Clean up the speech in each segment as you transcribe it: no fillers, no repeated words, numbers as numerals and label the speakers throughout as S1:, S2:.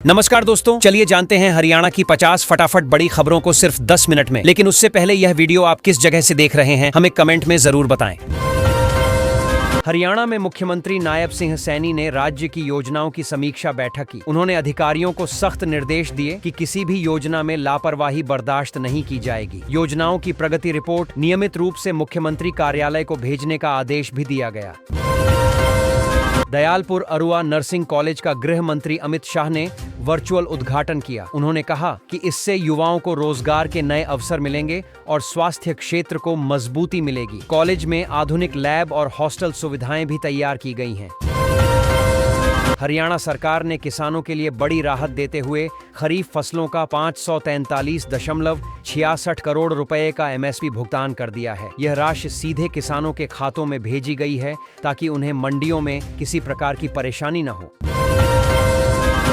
S1: नमस्कार दोस्तों, चलिए जानते हैं हरियाणा की 50 फटाफट बड़ी खबरों को सिर्फ 10 मिनट में। लेकिन उससे पहले यह वीडियो आप किस जगह से देख रहे हैं हमें कमेंट में जरूर बताएं। हरियाणा में मुख्यमंत्री नायब सिंह सैनी ने राज्य की योजनाओं की समीक्षा बैठक की। उन्होंने अधिकारियों को सख्त निर्देश दिए कि किसी भी योजना में लापरवाही बर्दाश्त नहीं की जाएगी। योजनाओं की प्रगति रिपोर्ट नियमित रूप से मुख्यमंत्री कार्यालय को भेजने का आदेश भी दिया गया। दयालपुर अरुआ नर्सिंग कॉलेज का गृह मंत्री अमित शाह ने वर्चुअल उद्घाटन किया। उन्होंने कहा कि इससे युवाओं को रोजगार के नए अवसर मिलेंगे और स्वास्थ्य क्षेत्र को मजबूती मिलेगी। कॉलेज में आधुनिक लैब और हॉस्टल सुविधाएं भी तैयार की गई हैं। हरियाणा सरकार ने किसानों के लिए बड़ी राहत देते हुए खरीफ फसलों का 543.66 करोड़ रुपए का एमएसपी भुगतान कर दिया है। यह राशि सीधे किसानों के खातों में भेजी गई है ताकि उन्हें मंडियों में किसी प्रकार की परेशानी न हो।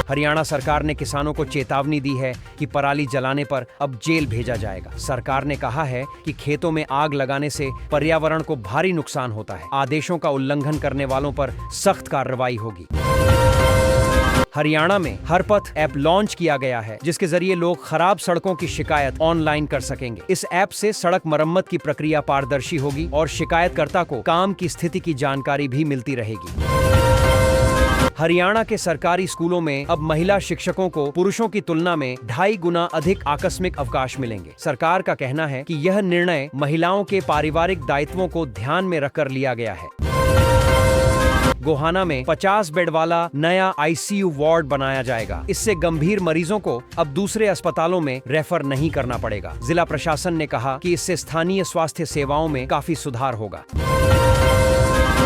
S1: हरियाणा सरकार ने किसानों को चेतावनी दी है कि पराली जलाने पर अब जेल भेजा जाएगा। सरकार ने कहा है कि खेतों में आग लगाने से पर्यावरण को भारी नुकसान होता है। आदेशों का उल्लंघन करने वालों पर सख्त कार्रवाई होगी। हरियाणा में हर पथ ऐप लॉन्च किया गया है, जिसके जरिए लोग खराब सड़कों की शिकायत ऑनलाइन कर सकेंगे। इस ऐप से सड़क मरम्मत की प्रक्रिया पारदर्शी होगी और शिकायतकर्ता को काम की स्थिति की जानकारी भी मिलती रहेगी। हरियाणा के सरकारी स्कूलों में अब महिला शिक्षकों को पुरुषों की तुलना में 2.5 गुना अधिक आकस्मिक अवकाश मिलेंगे। सरकार का कहना है कि यह निर्णय महिलाओं के पारिवारिक दायित्वों को ध्यान में रखकर लिया गया है। गोहाना में 50 बेड वाला नया आईसीयू वार्ड बनाया जाएगा। इससे गंभीर मरीजों को अब दूसरे अस्पतालों में रेफर नहीं करना पड़ेगा। जिला प्रशासन ने कहा कि इससे स्थानीय स्वास्थ्य सेवाओं में काफी सुधार होगा।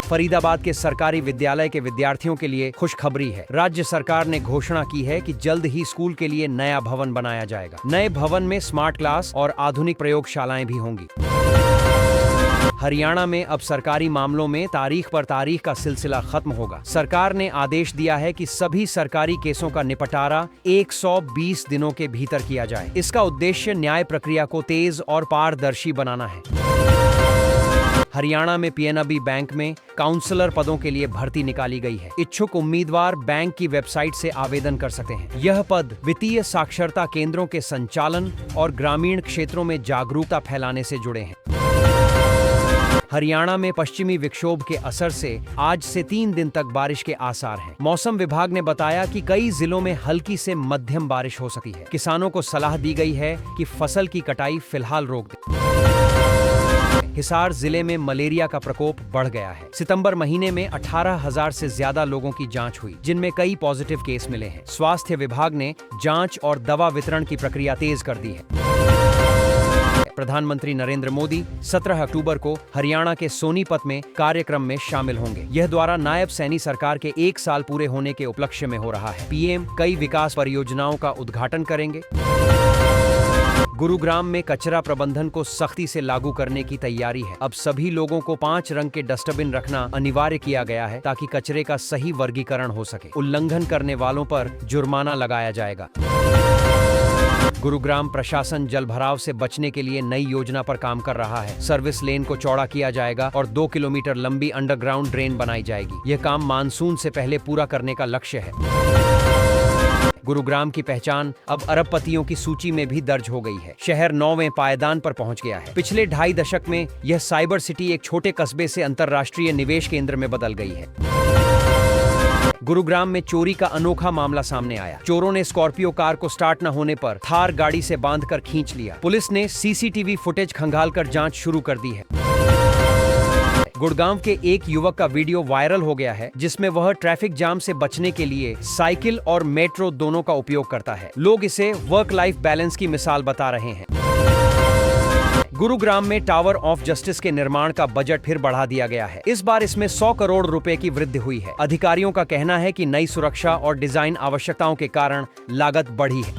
S1: फरीदाबाद के सरकारी विद्यालय के विद्यार्थियों के लिए खुशखबरी है। राज्य सरकार ने घोषणा की है कि जल्द ही स्कूल के लिए नया भवन बनाया जाएगा। नए भवन में स्मार्ट क्लास और आधुनिक प्रयोगशालाएं भी होंगी। हरियाणा में अब सरकारी मामलों में तारीख पर तारीख का सिलसिला खत्म होगा। सरकार ने आदेश दिया है कि सभी सरकारी केसों का निपटारा 120 दिनों के भीतर किया जाए। इसका उद्देश्य न्याय प्रक्रिया को तेज और पारदर्शी बनाना है। हरियाणा में पीएनबी बैंक में काउंसलर पदों के लिए भर्ती निकाली गई है। इच्छुक उम्मीदवार बैंक की वेबसाइट से आवेदन कर सकते हैं। यह पद वित्तीय साक्षरता केंद्रों के संचालन और ग्रामीण क्षेत्रों में जागरूकता फैलाने से जुड़े हैं। हरियाणा में पश्चिमी विक्षोभ के असर से आज से 3 दिन तक बारिश के आसार हैं। मौसम विभाग ने बताया कि कई जिलों में हल्की से मध्यम बारिश हो सकती है। किसानों को सलाह दी गई है कि फसल की कटाई फिलहाल रोक दें। हिसार जिले में मलेरिया का प्रकोप बढ़ गया है। सितंबर महीने में 18,000 से ज्यादा लोगों की जांच हुई, जिनमें कई पॉजिटिव केस मिले हैं। स्वास्थ्य विभाग ने जांच और दवा वितरण की प्रक्रिया तेज कर दी है। प्रधानमंत्री नरेंद्र मोदी 17 अक्टूबर को हरियाणा के सोनीपत में कार्यक्रम में शामिल होंगे। यह द्वारा नायब सैनी सरकार के 1 साल पूरे होने के उपलक्ष्य में हो रहा है। पीएम कई विकास परियोजनाओं का उद्घाटन करेंगे। गुरुग्राम में कचरा प्रबंधन को सख्ती से लागू करने की तैयारी है। अब सभी लोगों को 5 रंग के डस्टबिन रखना अनिवार्य किया गया है ताकि कचरे का सही वर्गीकरण हो सके। उल्लंघन करने वालों पर जुर्माना लगाया जाएगा। गुरुग्राम प्रशासन जलभराव से बचने के लिए नई योजना पर काम कर रहा है। सर्विस लेन को चौड़ा किया जाएगा और 2 किलोमीटर लंबी अंडरग्राउंड ड्रेन बनाई जाएगी। यह काम मानसून से पहले पूरा करने का लक्ष्य है। गुरुग्राम की पहचान अब अरबपतियों की सूची में भी दर्ज हो गई है। शहर 9वें पायदान पर पहुंच गया है। पिछले 2.5 दशक में यह साइबर सिटी एक छोटे कस्बे से अंतर्राष्ट्रीय निवेश केंद्र में बदल गई है। गुरुग्राम में चोरी का अनोखा मामला सामने आया। चोरों ने स्कॉर्पियो कार को स्टार्ट न होने पर थार गाड़ी से बांधकर खींच लिया। पुलिस ने सीसीटीवी फुटेज खंगालकर जांच शुरू कर दी है। गुड़गांव के एक युवक का वीडियो वायरल हो गया है, जिसमें वह ट्रैफिक जाम से बचने के लिए साइकिल और मेट्रो दोनों का उपयोग करता है। लोग इसे वर्क लाइफ बैलेंस की मिसाल बता रहे हैं। गुरुग्राम में टावर ऑफ जस्टिस के निर्माण का बजट फिर बढ़ा दिया गया है। इस बार इसमें 100 करोड़ रुपए की वृद्धि हुई है। अधिकारियों का कहना है कि नई सुरक्षा और डिजाइन आवश्यकताओं के कारण लागत बढ़ी है।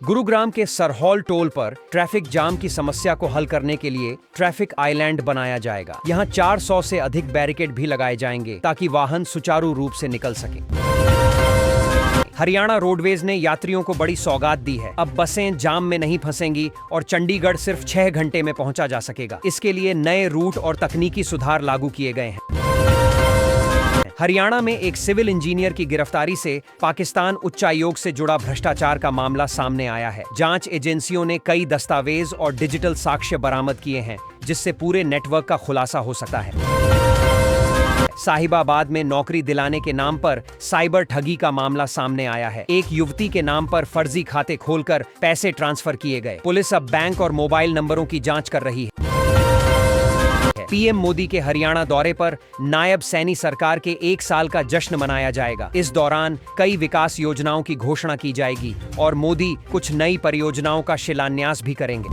S1: गुरुग्राम के सरहौल टोल पर ट्रैफिक जाम की समस्या को हल करने के लिए ट्रैफिक आइलैंड बनाया जाएगा। यहाँ 400 से अधिक बैरिकेड भी लगाए जाएंगे ताकि वाहन सुचारू रूप से निकल सके। हरियाणा रोडवेज ने यात्रियों को बड़ी सौगात दी है। अब बसें जाम में नहीं फंसेंगी और चंडीगढ़ सिर्फ 6 घंटे में पहुंचा जा सकेगा। इसके लिए नए रूट और तकनीकी सुधार लागू किए गए हैं। हरियाणा में एक सिविल इंजीनियर की गिरफ्तारी से पाकिस्तान उच्चायोग से जुड़ा भ्रष्टाचार का मामला सामने आया है। जांच एजेंसियों ने कई दस्तावेज और डिजिटल साक्ष्य बरामद किए हैं, जिससे पूरे नेटवर्क का खुलासा हो सकता है। साहिबाबाद में नौकरी दिलाने के नाम पर साइबर ठगी का मामला सामने आया है। एक युवती के नाम पर फर्जी खाते खोलकर पैसे ट्रांसफर किए गए। पुलिस अब बैंक और मोबाइल नंबरों की जांच कर रही है। पीएम मोदी के हरियाणा दौरे पर नायब सैनी सरकार के 1 साल का जश्न मनाया जाएगा। इस दौरान कई विकास योजनाओं की घोषणा की जाएगी और मोदी कुछ नई परियोजनाओं का शिलान्यास भी करेंगे।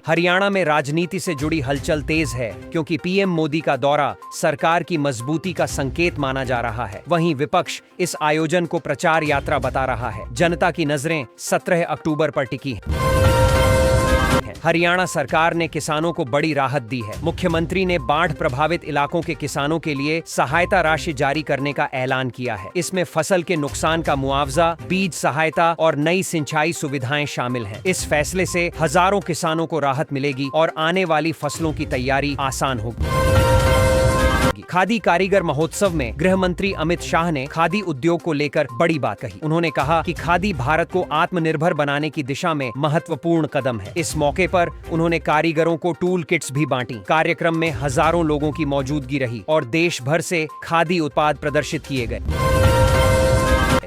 S1: हरियाणा में राजनीति से जुड़ी हलचल तेज है, क्योंकि पीएम मोदी का दौरा सरकार की मजबूती का संकेत माना जा रहा है। वहीं विपक्ष इस आयोजन को प्रचार यात्रा बता रहा है। जनता की नजरें 17 अक्टूबर पर टिकी हैं। हरियाणा सरकार ने किसानों को बड़ी राहत दी है। मुख्यमंत्री ने बाढ़ प्रभावित इलाकों के किसानों के लिए सहायता राशि जारी करने का ऐलान किया है। इसमें फसल के नुकसान का मुआवजा, बीज सहायता और नई सिंचाई सुविधाएं शामिल हैं। इस फैसले से हजारों किसानों को राहत मिलेगी और आने वाली फसलों की तैयारी आसान होगी। खादी कारीगर महोत्सव में गृह मंत्री अमित शाह ने खादी उद्योग को लेकर बड़ी बात कही। उन्होंने कहा कि खादी भारत को आत्मनिर्भर बनाने की दिशा में महत्वपूर्ण कदम है। इस मौके पर उन्होंने कारीगरों को टूल किट्स भी बांटी। कार्यक्रम में हजारों लोगों की मौजूदगी रही और देश भर से खादी उत्पाद प्रदर्शित किए गए।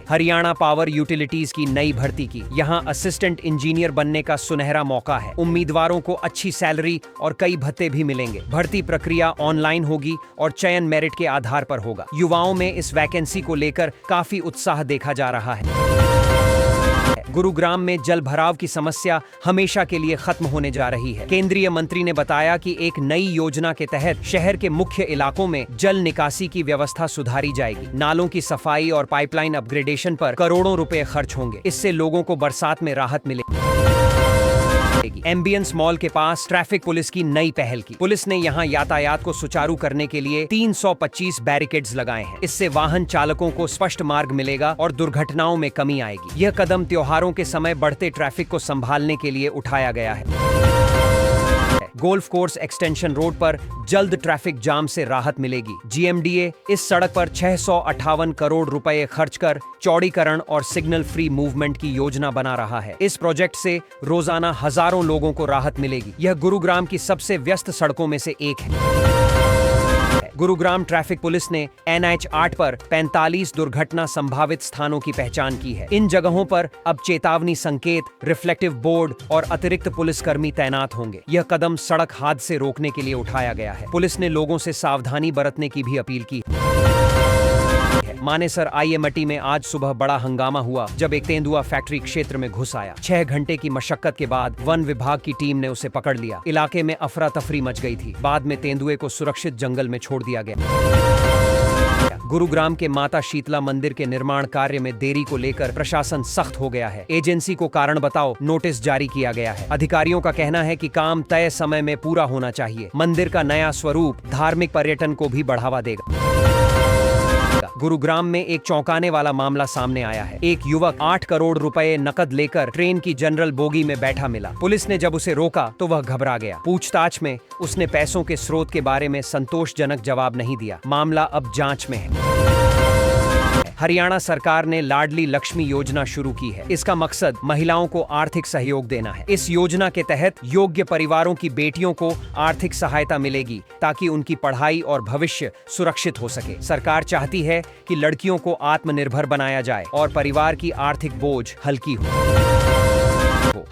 S1: हरियाणा पावर यूटिलिटीज की नई भर्ती की। यहां असिस्टेंट इंजीनियर बनने का सुनहरा मौका है। उम्मीदवारों को अच्छी सैलरी और कई भत्ते भी मिलेंगे। भर्ती प्रक्रिया ऑनलाइन होगी और चयन मेरिट के आधार पर होगा। युवाओं में इस वैकेंसी को लेकर काफी उत्साह देखा जा रहा है। गुरुग्राम में जल भराव की समस्या हमेशा के लिए खत्म होने जा रही है। केंद्रीय मंत्री ने बताया कि एक नई योजना के तहत शहर के मुख्य इलाकों में जल निकासी की व्यवस्था सुधारी जाएगी। नालों की सफाई और पाइपलाइन अपग्रेडेशन पर करोड़ों रुपए खर्च होंगे। इससे लोगों को बरसात में राहत मिलेगी। एम्बियंस मॉल के पास ट्रैफिक पुलिस की नई पहल की। पुलिस ने यहां यातायात को सुचारू करने के लिए 325 बैरिकेड्स लगाए हैं। इससे वाहन चालकों को स्पष्ट मार्ग मिलेगा और दुर्घटनाओं में कमी आएगी। यह कदम त्योहारों के समय बढ़ते ट्रैफिक को संभालने के लिए उठाया गया है। गोल्फ कोर्स एक्सटेंशन रोड पर जल्द ट्रैफिक जाम से राहत मिलेगी। जीएमडीए इस सड़क पर 658 करोड़ रुपए खर्च कर चौड़ीकरण और सिग्नल फ्री मूवमेंट की योजना बना रहा है। इस प्रोजेक्ट से रोजाना हजारों लोगों को राहत मिलेगी। यह गुरुग्राम की सबसे व्यस्त सड़कों में से एक है। गुरुग्राम ट्रैफिक पुलिस ने NH 8 पर 45 दुर्घटना संभावित स्थानों की पहचान की है। इन जगहों पर अब चेतावनी संकेत, रिफ्लेक्टिव बोर्ड और अतिरिक्त पुलिसकर्मी तैनात होंगे। यह कदम सड़क हादसे रोकने के लिए उठाया गया है। पुलिस ने लोगों से सावधानी बरतने की भी अपील की। मानेसर IMT में आज सुबह बड़ा हंगामा हुआ जब एक तेंदुआ फैक्ट्री क्षेत्र में घुस आया। 6 घंटे की मशक्कत के बाद वन विभाग की टीम ने उसे पकड़ लिया। इलाके में अफरा तफरी मच गई थी। बाद में तेंदुए को सुरक्षित जंगल में छोड़ दिया गया। गुरुग्राम के माता शीतला मंदिर के निर्माण कार्य में देरी को लेकर प्रशासन सख्त हो गया है। एजेंसी को कारण बताओ नोटिस जारी किया गया है। अधिकारियों का कहना है कि काम तय समय में पूरा होना चाहिए। मंदिर का नया स्वरूप धार्मिक पर्यटन को भी बढ़ावा देगा। गुरुग्राम में एक चौंकाने वाला मामला सामने आया है। एक युवक 8 करोड़ रुपए नकद लेकर ट्रेन की जनरल बोगी में बैठा मिला। पुलिस ने जब उसे रोका तो वह घबरा गया। पूछताछ में उसने पैसों के स्रोत के बारे में संतोषजनक जवाब नहीं दिया। मामला अब जांच में है। हरियाणा सरकार ने लाडली लक्ष्मी योजना शुरू की है। इसका मकसद महिलाओं को आर्थिक सहयोग देना है। इस योजना के तहत योग्य परिवारों की बेटियों को आर्थिक सहायता मिलेगी ताकि उनकी पढ़ाई और भविष्य सुरक्षित हो सके। सरकार चाहती है कि लड़कियों को आत्मनिर्भर बनाया जाए और परिवार की आर्थिक बोझ हल्की हो।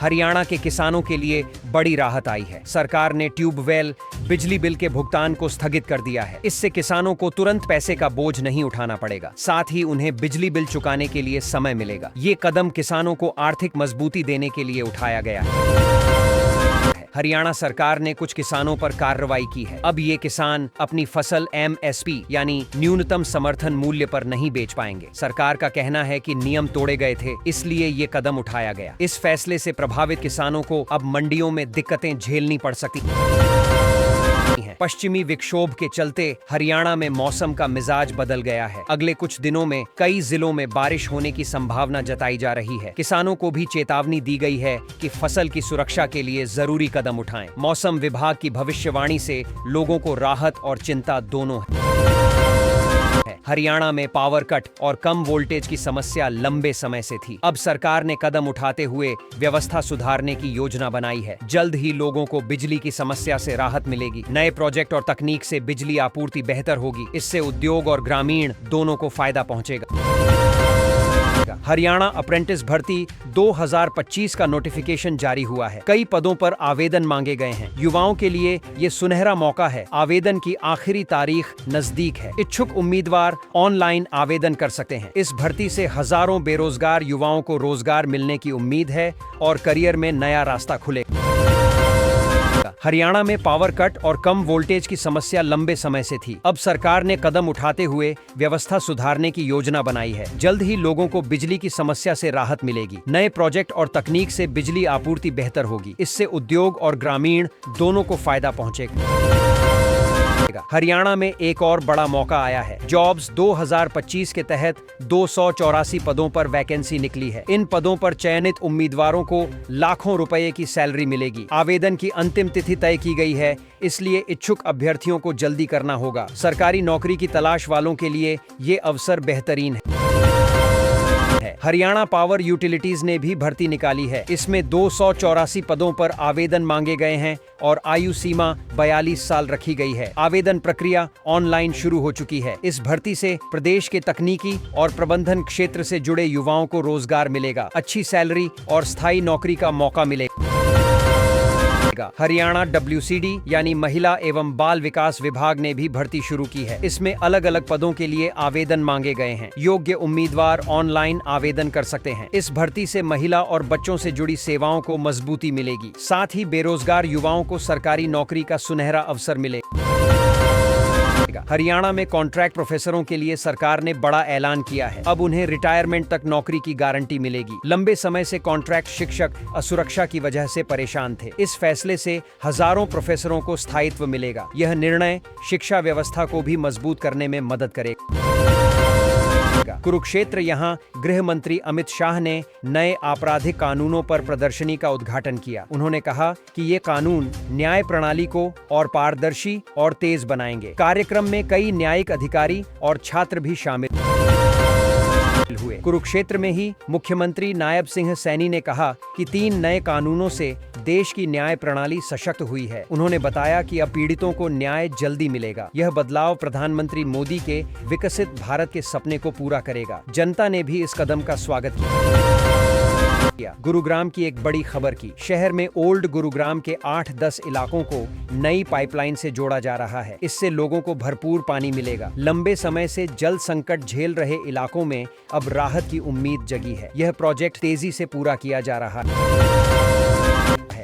S1: हरियाणा के किसानों के लिए बड़ी राहत आई है। सरकार ने ट्यूबवेल बिजली बिल के भुगतान को स्थगित कर दिया है। इससे किसानों को तुरंत पैसे का बोझ नहीं उठाना पड़ेगा। साथ ही उन्हें बिजली बिल चुकाने के लिए समय मिलेगा। ये कदम किसानों को आर्थिक मजबूती देने के लिए उठाया गया है। हरियाणा सरकार ने कुछ किसानों पर कार्रवाई की है। अब ये किसान अपनी फसल MSP यानी न्यूनतम समर्थन मूल्य पर नहीं बेच पाएंगे। सरकार का कहना है कि नियम तोड़े गए थे, इसलिए ये कदम उठाया गया। इस फैसले से प्रभावित किसानों को अब मंडियों में दिक्कतें झेलनी पड़ सकती हैं। पश्चिमी विक्षोभ के चलते हरियाणा में मौसम का मिजाज बदल गया है। अगले कुछ दिनों में कई जिलों में बारिश होने की संभावना जताई जा रही है। किसानों को भी चेतावनी दी गई है कि फसल की सुरक्षा के लिए जरूरी कदम उठाएं। मौसम विभाग की भविष्यवाणी से लोगों को राहत और चिंता दोनों है। हरियाणा में पावर कट और कम वोल्टेज की समस्या लंबे समय से थी। अब सरकार ने कदम उठाते हुए व्यवस्था सुधारने की योजना बनाई है। जल्द ही लोगों को बिजली की समस्या से राहत मिलेगी। नए प्रोजेक्ट और तकनीक से बिजली आपूर्ति बेहतर होगी। इससे उद्योग और ग्रामीण दोनों को फायदा पहुंचेगा। हरियाणा अप्रेंटिस भर्ती 2025 का नोटिफिकेशन जारी हुआ है। कई पदों पर आवेदन मांगे गए हैं। युवाओं के लिए ये सुनहरा मौका है। आवेदन की आखिरी तारीख नजदीक है। इच्छुक उम्मीदवार ऑनलाइन आवेदन कर सकते हैं। इस भर्ती से हजारों बेरोजगार युवाओं को रोजगार मिलने की उम्मीद है और करियर में नया रास्ता खुलेगा। हरियाणा में पावर कट और कम वोल्टेज की समस्या लंबे समय से थी। अब सरकार ने कदम उठाते हुए व्यवस्था सुधारने की योजना बनाई है। जल्द ही लोगों को बिजली की समस्या से राहत मिलेगी। नए प्रोजेक्ट और तकनीक से बिजली आपूर्ति बेहतर होगी। इससे उद्योग और ग्रामीण दोनों को फायदा पहुंचेगा। हरियाणा में एक और बड़ा मौका आया है। जॉब्स 2025 के तहत 284 पदों पर वैकेंसी निकली है। इन पदों पर चयनित उम्मीदवारों को लाखों रुपए की सैलरी मिलेगी। आवेदन की अंतिम तिथि तय की गई है, इसलिए इच्छुक अभ्यर्थियों को जल्दी करना होगा। सरकारी नौकरी की तलाश वालों के लिए ये अवसर बेहतरीन है। हरियाणा पावर यूटिलिटीज ने भी भर्ती निकाली है। इसमें 284 पदों पर आवेदन मांगे गए हैं और आयु सीमा 42 साल रखी गई है। आवेदन प्रक्रिया ऑनलाइन शुरू हो चुकी है। इस भर्ती से प्रदेश के तकनीकी और प्रबंधन क्षेत्र से जुड़े युवाओं को रोजगार मिलेगा। अच्छी सैलरी और स्थायी नौकरी का मौका मिलेगा। हरियाणा WCD यानी महिला एवं बाल विकास विभाग ने भी भर्ती शुरू की है। इसमें अलग अलग पदों के लिए आवेदन मांगे गए हैं। योग्य उम्मीदवार ऑनलाइन आवेदन कर सकते हैं। इस भर्ती से महिला और बच्चों से जुड़ी सेवाओं को मजबूती मिलेगी। साथ ही बेरोजगार युवाओं को सरकारी नौकरी का सुनहरा अवसर मिलेगा। हरियाणा में कॉन्ट्रैक्ट प्रोफेसरों के लिए सरकार ने बड़ा ऐलान किया है। अब उन्हें रिटायरमेंट तक नौकरी की गारंटी मिलेगी। लंबे समय से कॉन्ट्रैक्ट शिक्षक असुरक्षा की वजह से परेशान थे। इस फैसले से हजारों प्रोफेसरों को स्थायित्व मिलेगा। यह निर्णय शिक्षा व्यवस्था को भी मजबूत करने में मदद करेगा। कुरुक्षेत्र यहाँ गृह मंत्री अमित शाह ने नए आपराधिक कानूनों पर प्रदर्शनी का उद्घाटन किया। उन्होंने कहा कि ये कानून न्याय प्रणाली को और पारदर्शी और तेज बनाएंगे। कार्यक्रम में कई न्यायिक अधिकारी और छात्र भी शामिल हुए। कुरुक्षेत्र में ही मुख्यमंत्री नायब सिंह सैनी ने कहा कि 3 नए कानूनों से देश की न्याय प्रणाली सशक्त हुई है। उन्होंने बताया कि अब पीड़ितों को न्याय जल्दी मिलेगा। यह बदलाव प्रधानमंत्री मोदी के विकसित भारत के सपने को पूरा करेगा। जनता ने भी इस कदम का स्वागत किया। गुरुग्राम की एक बड़ी खबर की। शहर में ओल्ड गुरुग्राम के 8-10 इलाकों को नई पाइपलाइन से जोड़ा जा रहा है। इससे लोगों को भरपूर पानी मिलेगा। लंबे समय से जल संकट झेल रहे इलाकों में अब राहत की उम्मीद जगी है। यह प्रोजेक्ट तेजी से पूरा किया जा रहा है।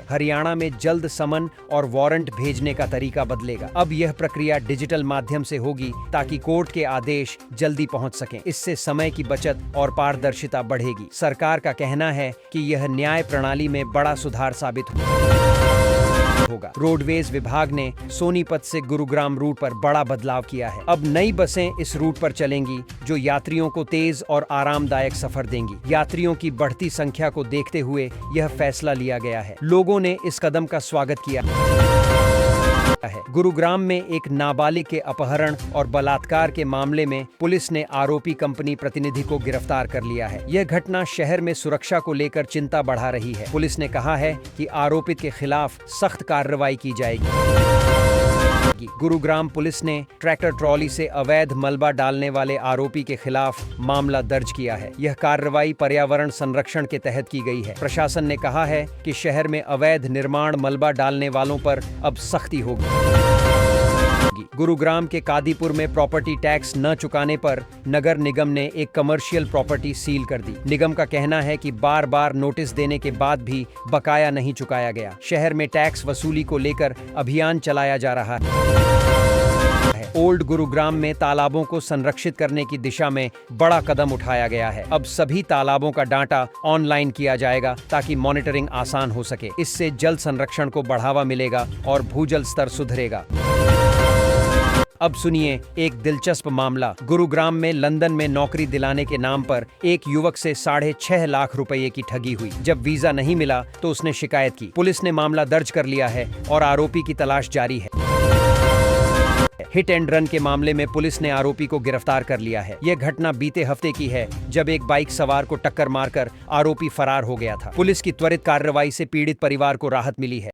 S1: हरियाणा में जल्द समन और वारंट भेजने का तरीका बदलेगा। अब यह प्रक्रिया डिजिटल माध्यम से होगी ताकि कोर्ट के आदेश जल्दी पहुंच सकें। इससे समय की बचत और पारदर्शिता बढ़ेगी। सरकार का कहना है कि यह न्याय प्रणाली में बड़ा सुधार साबित होगा। रोडवेज विभाग ने सोनीपत से गुरुग्राम रूट पर बड़ा बदलाव किया है। अब नई बसें इस रूट पर चलेंगी जो यात्रियों को तेज और आरामदायक सफर देंगी। यात्रियों की बढ़ती संख्या को देखते हुए यह फैसला लिया गया है। लोगों ने इस कदम का स्वागत किया है। गुरुग्राम में एक नाबालिग के अपहरण और बलात्कार के मामले में पुलिस ने आरोपी कंपनी प्रतिनिधि को गिरफ्तार कर लिया है। यह घटना शहर में सुरक्षा को लेकर चिंता बढ़ा रही है। पुलिस ने कहा है कि आरोपित के खिलाफ सख्त कार्रवाई की जाएगी। गुरुग्राम पुलिस ने ट्रैक्टर ट्रॉली से अवैध मलबा डालने वाले आरोपी के खिलाफ मामला दर्ज किया है। यह कार्रवाई पर्यावरण संरक्षण के तहत की गई है। प्रशासन ने कहा है कि शहर में अवैध निर्माण मलबा डालने वालों पर अब सख्ती होगी। गुरुग्राम के कादीपुर में प्रॉपर्टी टैक्स न चुकाने पर नगर निगम ने एक कमर्शियल प्रॉपर्टी सील कर दी। निगम का कहना है कि बार बार नोटिस देने के बाद भी बकाया नहीं चुकाया गया। शहर में टैक्स वसूली को लेकर अभियान चलाया जा रहा है। ओल्ड गुरुग्राम में तालाबों को संरक्षित करने की दिशा में बड़ा कदम उठाया गया है। अब सभी तालाबों का डाटा ऑनलाइन किया जाएगा ताकि मॉनिटरिंग आसान हो सके। इससे जल संरक्षण को बढ़ावा मिलेगा और भूजल स्तर सुधरेगा। अब सुनिए एक दिलचस्प मामला। गुरुग्राम में लंदन में नौकरी दिलाने के नाम पर एक युवक से 6.5 लाख रुपए की ठगी हुई। जब वीजा नहीं मिला तो उसने शिकायत की। पुलिस ने मामला दर्ज कर लिया है और आरोपी की तलाश जारी है। हिट एंड रन के मामले में पुलिस ने आरोपी को गिरफ्तार कर लिया है। यह घटना बीते हफ्ते की है, जब एक बाइक सवार को टक्कर मारकर आरोपी फरार हो गया था। पुलिस की त्वरित कार्रवाई से पीड़ित परिवार को राहत मिली है।